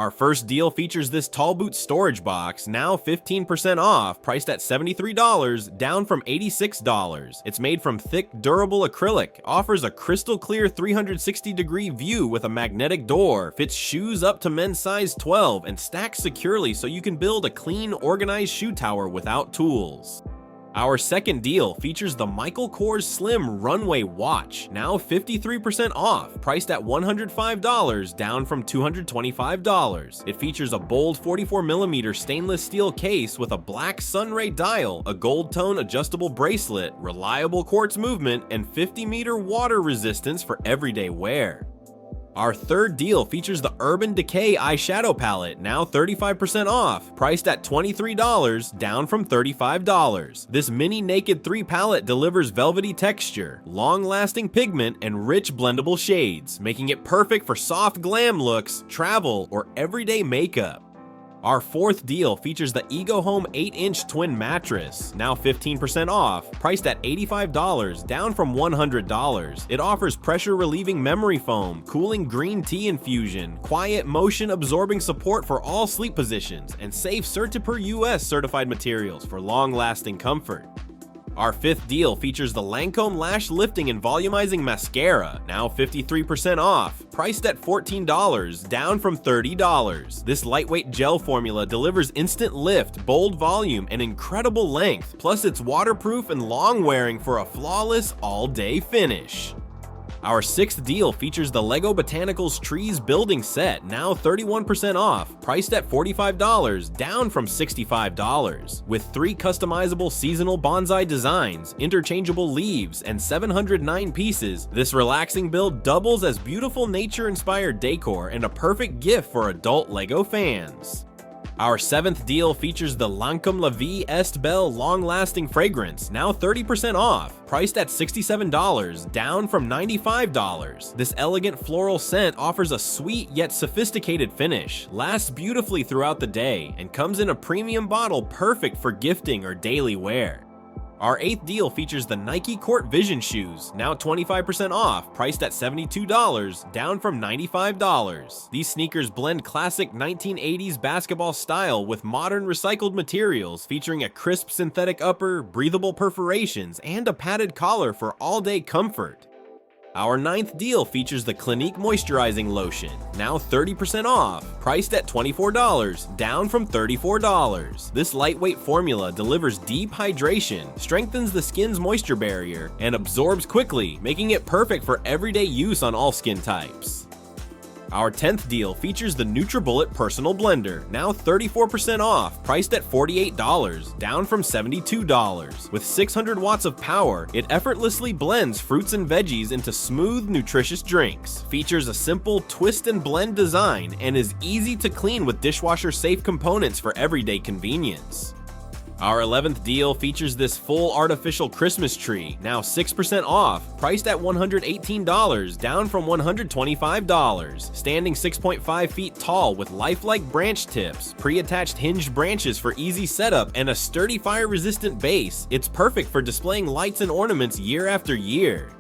Our first deal features this tall boot storage box, now 15% off, priced at $73, down from $86. It's made from thick, durable acrylic, offers a crystal clear 360-degree view with a magnetic door, fits shoes up to men's size 12, and stacks securely so you can build a clean, organized shoe tower without tools. Our second deal features the Michael Kors Slim Runway Watch, now 53% off, priced at $105, down from $225. It features a bold 44mm stainless steel case with a black sunray dial, a gold tone adjustable bracelet, reliable quartz movement, and 50-meter water resistance for everyday wear. Our third deal features the Urban Decay eyeshadow palette, now 35% off, priced at $23, down from $35. This mini Naked 3 palette delivers velvety texture, long-lasting pigment, and rich blendable shades, making it perfect for soft glam looks, travel, or everyday makeup. Our fourth deal features the Ego Home 8-inch twin mattress, now 15% off, priced at $85, down from $100. It offers pressure-relieving memory foam, cooling green tea infusion, quiet motion-absorbing support for all sleep positions, and safe Certipur US certified materials for long-lasting comfort. Our fifth deal features the Lancome Lash Lifting and Volumizing Mascara, now 53% off, priced at $14, down from $30. This lightweight gel formula delivers instant lift, bold volume, and incredible length, plus it's waterproof and long-wearing for a flawless all-day finish. Our sixth deal features the LEGO Botanicals Trees Building Set, now 31% off, priced at $45, down from $65. With 3 customizable seasonal bonsai designs, interchangeable leaves, and 709 pieces, this relaxing build doubles as beautiful nature-inspired decor and a perfect gift for adult LEGO fans. Our seventh deal features the Lancome La Vie Est Belle long-lasting fragrance, now 30% off, priced at $67, down from $95. This elegant floral scent offers a sweet yet sophisticated finish, lasts beautifully throughout the day, and comes in a premium bottle perfect for gifting or daily wear. Our eighth deal features the Nike Court Vision shoes, now 25% off, priced at $72, down from $95. These sneakers blend classic 1980s basketball style with modern recycled materials, featuring a crisp synthetic upper, breathable perforations, and a padded collar for all-day comfort. Our ninth deal features the Clinique Moisturizing Lotion, now 30% off, priced at $24, down from $34. This lightweight formula delivers deep hydration, strengthens the skin's moisture barrier, and absorbs quickly, making it perfect for everyday use on all skin types. Our 10th deal features the NutriBullet Personal Blender, now 34% off, priced at $48, down from $72. With 600 watts of power, it effortlessly blends fruits and veggies into smooth, nutritious drinks, features a simple twist and blend design, and is easy to clean with dishwasher-safe components for everyday convenience. Our 11th deal features this full artificial Christmas tree, now 6% off, priced at $118, down from $125. Standing 6.5 feet tall with lifelike branch tips, pre-attached hinged branches for easy setup, and a sturdy fire-resistant base, it's perfect for displaying lights and ornaments year after year.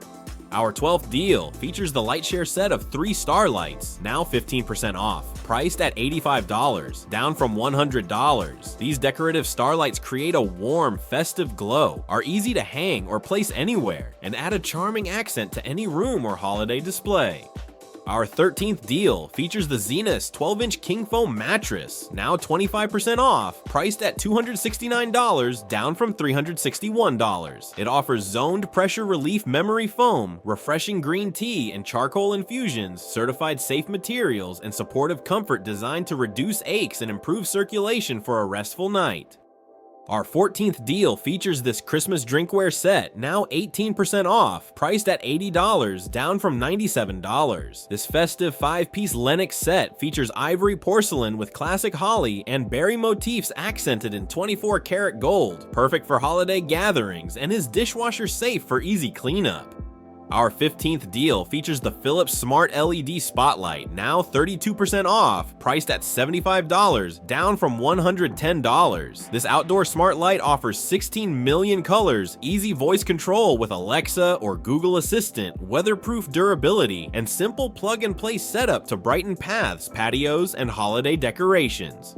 Our 12th deal features the Lightshare set of 3 star lights, now 15% off, priced at $85, down from $100. These decorative starlights create a warm, festive glow, are easy to hang or place anywhere, and add a charming accent to any room or holiday display. Our 13th deal features the Zenus 12-inch King Foam mattress, now 25% off, priced at $269, down from $361. It offers zoned pressure relief memory foam, refreshing green tea and charcoal infusions, certified safe materials, and supportive comfort designed to reduce aches and improve circulation for a restful night. Our 14th deal features this Christmas drinkware set, now 18% off, priced at $80, down from $97. This festive 5-piece Lennox set features ivory porcelain with classic holly and berry motifs accented in 24-karat gold, perfect for holiday gatherings, and is dishwasher safe for easy cleanup. Our 15th deal features the Philips Smart LED Spotlight, now 32% off, priced at $75, down from $110. This outdoor smart light offers 16 million colors, easy voice control with Alexa or Google Assistant, weatherproof durability, and simple plug-and-play setup to brighten paths, patios, and holiday decorations.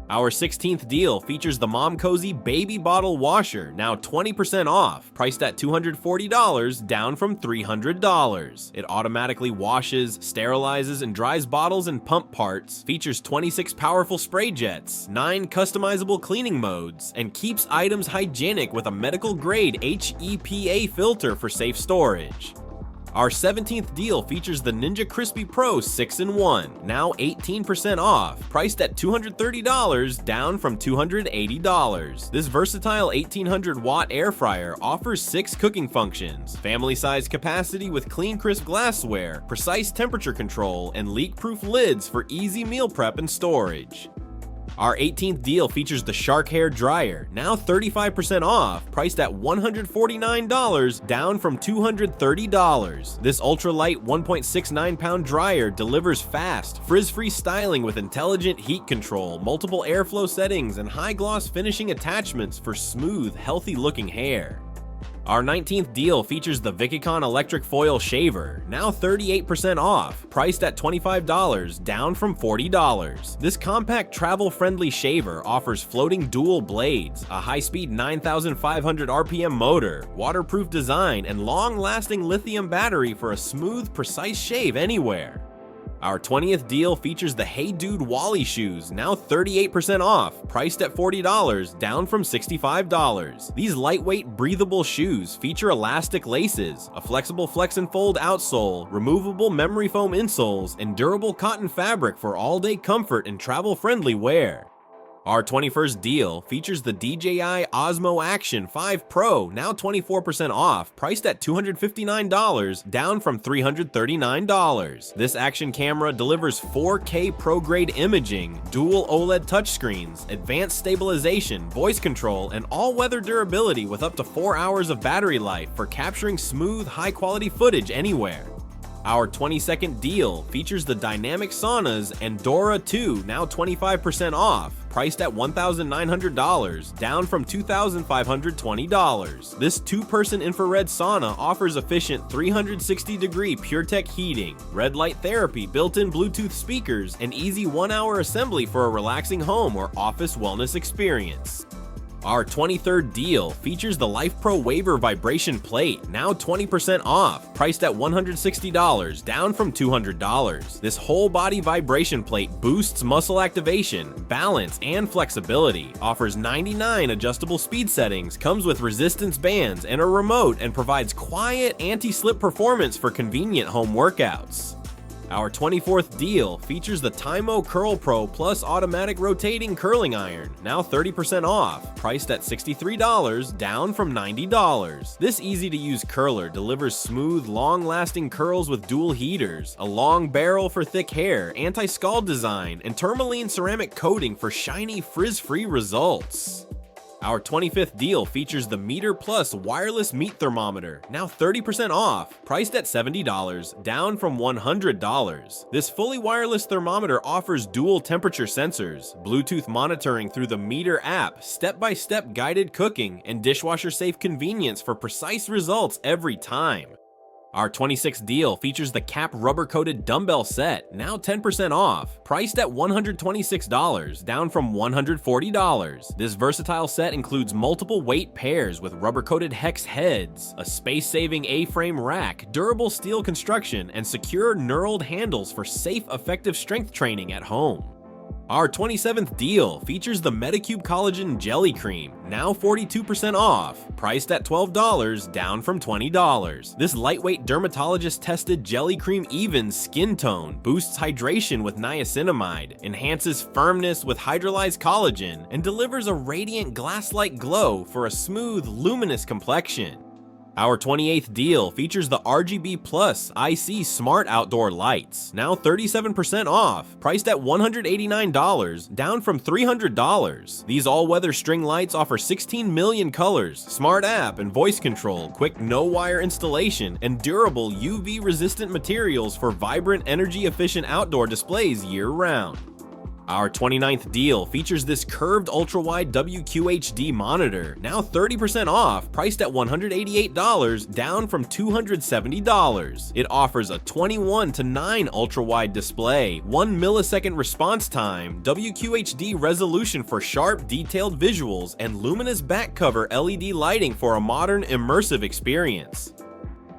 Our 16th deal features the Mom Cozy Baby Bottle Washer, now 20% off, priced at $240, down from $300. It automatically washes, sterilizes, and dries bottles and pump parts, features 26 powerful spray jets, 9 customizable cleaning modes, and keeps items hygienic with a medical-grade HEPA filter for safe storage. Our 17th deal features the Ninja Crispy Pro 6-in-1, now 18% off, priced at $230, down from $280. This versatile 1800-watt air fryer offers 6 cooking functions, family-size capacity with clean crisp glassware, precise temperature control, and leak-proof lids for easy meal prep and storage. Our 18th deal features the Shark Hair Dryer, now 35% off, priced at $149, down from $230. This ultralight 1.69-pound dryer delivers fast, frizz-free styling with intelligent heat control, multiple airflow settings, and high-gloss finishing attachments for smooth, healthy-looking hair. Our 19th deal features the Vicicon Electric Foil Shaver, now 38% off, priced at $25, down from $40. This compact travel-friendly shaver offers floating dual blades, a high-speed 9,500 RPM motor, waterproof design, and long-lasting lithium battery for a smooth, precise shave anywhere. Our 20th deal features the Hey Dude Wally shoes, now 38% off, priced at $40, down from $65. These lightweight, breathable shoes feature elastic laces, a flexible flex and fold outsole, removable memory foam insoles, and durable cotton fabric for all-day comfort and travel-friendly wear. Our 21st deal features the DJI Osmo Action 5 Pro, now 24% off, priced at $259, down from $339. This action camera delivers 4K pro-grade imaging, dual OLED touchscreens, advanced stabilization, voice control, and all-weather durability with up to 4 hours of battery life for capturing smooth, high-quality footage anywhere. Our 22nd deal features the Dynamic Saunas Andorra 2, now 25% off, priced at $1,900, down from $2,520. This 2-person infrared sauna offers efficient 360-degree PureTech heating, red light therapy, built-in Bluetooth speakers, and easy 1-hour assembly for a relaxing home or office wellness experience. Our 23rd deal features the LifePro Waver Vibration Plate, now 20% off, priced at $160, down from $200. This whole body vibration plate boosts muscle activation, balance, and flexibility, offers 99 adjustable speed settings, comes with resistance bands and a remote, and provides quiet anti-slip performance for convenient home workouts. Our 24th deal features the Tymo Curl Pro Plus Automatic Rotating Curling Iron, now 30% off, priced at $63, down from $90. This easy-to-use curler delivers smooth, long-lasting curls with dual heaters, a long barrel for thick hair, anti-scald design, and tourmaline ceramic coating for shiny, frizz-free results. Our 25th deal features the Meter Plus Wireless Meat Thermometer, now 30% off, priced at $70, down from $100. This fully wireless thermometer offers dual temperature sensors, Bluetooth monitoring through the Meter app, step-by-step guided cooking, and dishwasher-safe convenience for precise results every time. Our 26th deal features the Cap rubber-coated dumbbell set, now 10% off, priced at $126, down from $140. This versatile set includes multiple weight pairs with rubber-coated hex heads, a space-saving A-frame rack, durable steel construction, and secure knurled handles for safe, effective strength training at home. Our 27th deal features the Medicube Collagen Jelly Cream, now 42% off, priced at $12, down from $20. This lightweight dermatologist-tested jelly cream evens skin tone, boosts hydration with niacinamide, enhances firmness with hydrolyzed collagen, and delivers a radiant glass-like glow for a smooth, luminous complexion. Our 28th deal features the RGB Plus IC Smart Outdoor Lights, now 37% off, priced at $189, down from $300. These all-weather string lights offer 16 million colors, smart app and voice control, quick no-wire installation, and durable UV-resistant materials for vibrant, energy-efficient outdoor displays year-round. Our 29th deal features this curved ultra-wide WQHD monitor, now 30% off, priced at $188, down from $270. It offers a 21:9 ultra-wide display, 1 millisecond response time, WQHD resolution for sharp, detailed visuals, and luminous back cover LED lighting for a modern, immersive experience.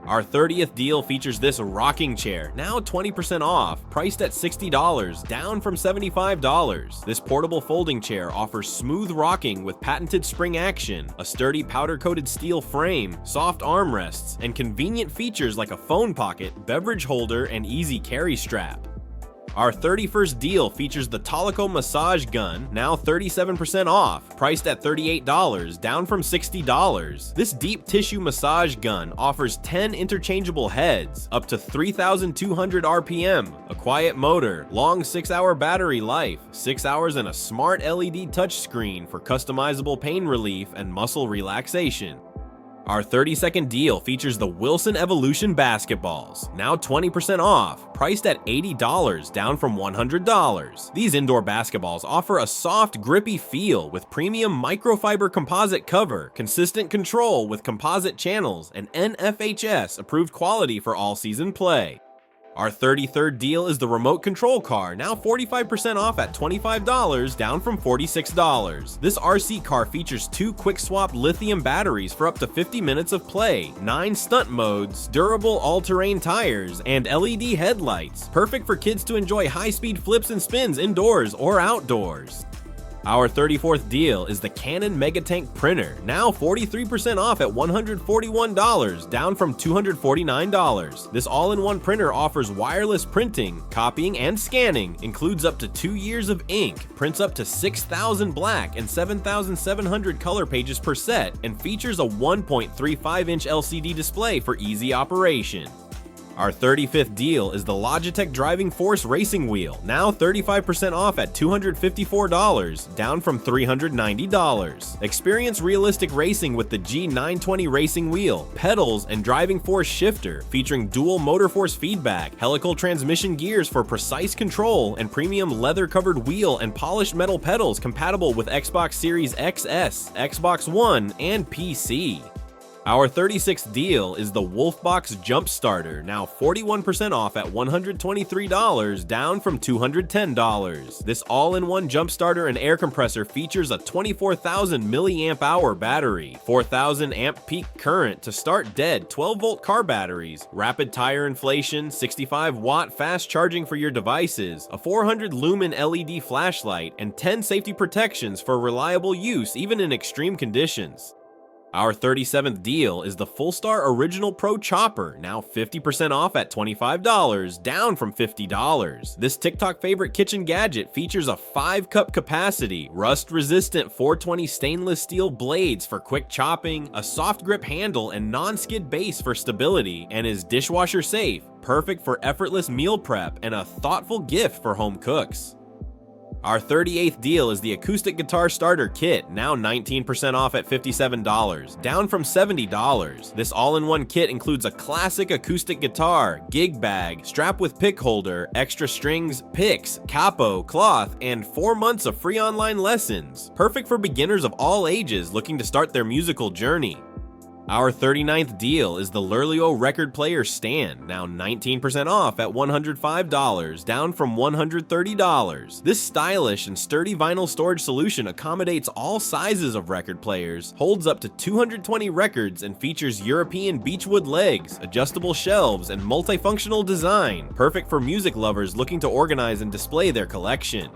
Our 30th deal features this rocking chair, now 20% off, priced at $60, down from $75. This portable folding chair offers smooth rocking with patented spring action, a sturdy powder-coated steel frame, soft armrests, and convenient features like a phone pocket, beverage holder, and easy carry strap. Our 31st deal features the Talico massage gun, now 37% off, priced at $38, down from $60. This deep tissue massage gun offers 10 interchangeable heads, up to 3,200 RPM, a quiet motor, long 6-hour battery life, 6 hours and a smart LED touchscreen for customizable pain relief and muscle relaxation. Our 32nd deal features the Wilson Evolution basketballs, now 20% off, priced at $80, down from $100. These indoor basketballs offer a soft, grippy feel with premium microfiber composite cover, consistent control with composite channels, and NFHS approved quality for all-season play. Our 33rd deal is the remote control car, now 45% off at $25, down from $46. This RC car features 2 quick-swap lithium batteries for up to 50 minutes of play, 9 stunt modes, durable all-terrain tires, and LED headlights, perfect for kids to enjoy high-speed flips and spins indoors or outdoors. Our 34th deal is the Canon Megatank printer, now 43% off at $141, down from $249. This all-in-one printer offers wireless printing, copying, and scanning, includes up to 2 years of ink, prints up to 6,000 black and 7,700 color pages per set, and features a 1.35-inch LCD display for easy operation. Our 35th deal is the Logitech Driving Force Racing Wheel, now 35% off at $254, down from $390. Experience realistic racing with the G920 racing wheel, pedals, and driving force shifter, featuring dual motor force feedback, helical transmission gears for precise control, and premium leather-covered wheel and polished metal pedals compatible with Xbox Series XS, Xbox One, and PC. Our 36th deal is the Wolfbox Jump Starter, now 41% off at $123, down from $210. This all-in-one jump starter and air compressor features a 24,000 milliamp hour battery, 4,000 amp peak current to start dead 12-volt car batteries, rapid tire inflation, 65-watt fast charging for your devices, a 400 lumen LED flashlight, and 10 safety protections for reliable use even in extreme conditions. Our 37th deal is the Fullstar Original Pro Chopper, now 50% off at $25, down from $50. This TikTok favorite kitchen gadget features a 5-cup capacity, rust-resistant 420 stainless steel blades for quick chopping, a soft grip handle and non-skid base for stability, and is dishwasher safe, perfect for effortless meal prep, and a thoughtful gift for home cooks. Our 38th deal is the Acoustic Guitar Starter Kit, now 19% off at $57, down from $70. This all-in-one kit includes a classic acoustic guitar, gig bag, strap with pick holder, extra strings, picks, capo, cloth, and 4 months of free online lessons. Perfect for beginners of all ages looking to start their musical journey. Our 39th deal is the Lurlio Record Player Stand, now 19% off at $105, down from $130. This stylish and sturdy vinyl storage solution accommodates all sizes of record players, holds up to 220 records, and features European beechwood legs, adjustable shelves, and multifunctional design, perfect for music lovers looking to organize and display their collection.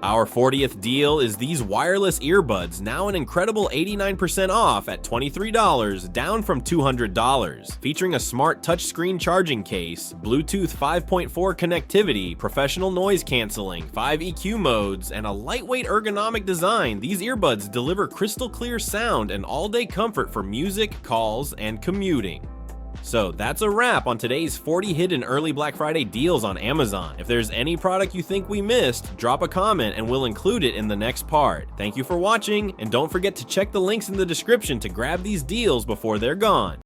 Our 40th deal is these wireless earbuds, now an incredible 89% off at $23, down from $200. Featuring a smart touchscreen charging case, Bluetooth 5.4 connectivity, professional noise canceling, 5 EQ modes, and a lightweight ergonomic design, these earbuds deliver crystal clear sound and all-day comfort for music, calls, and commuting. So that's a wrap on today's 40 hidden early Black Friday deals on Amazon. If there's any product you think we missed, drop a comment and we'll include it in the next part. Thank you for watching, and don't forget to check the links in the description to grab these deals before they're gone.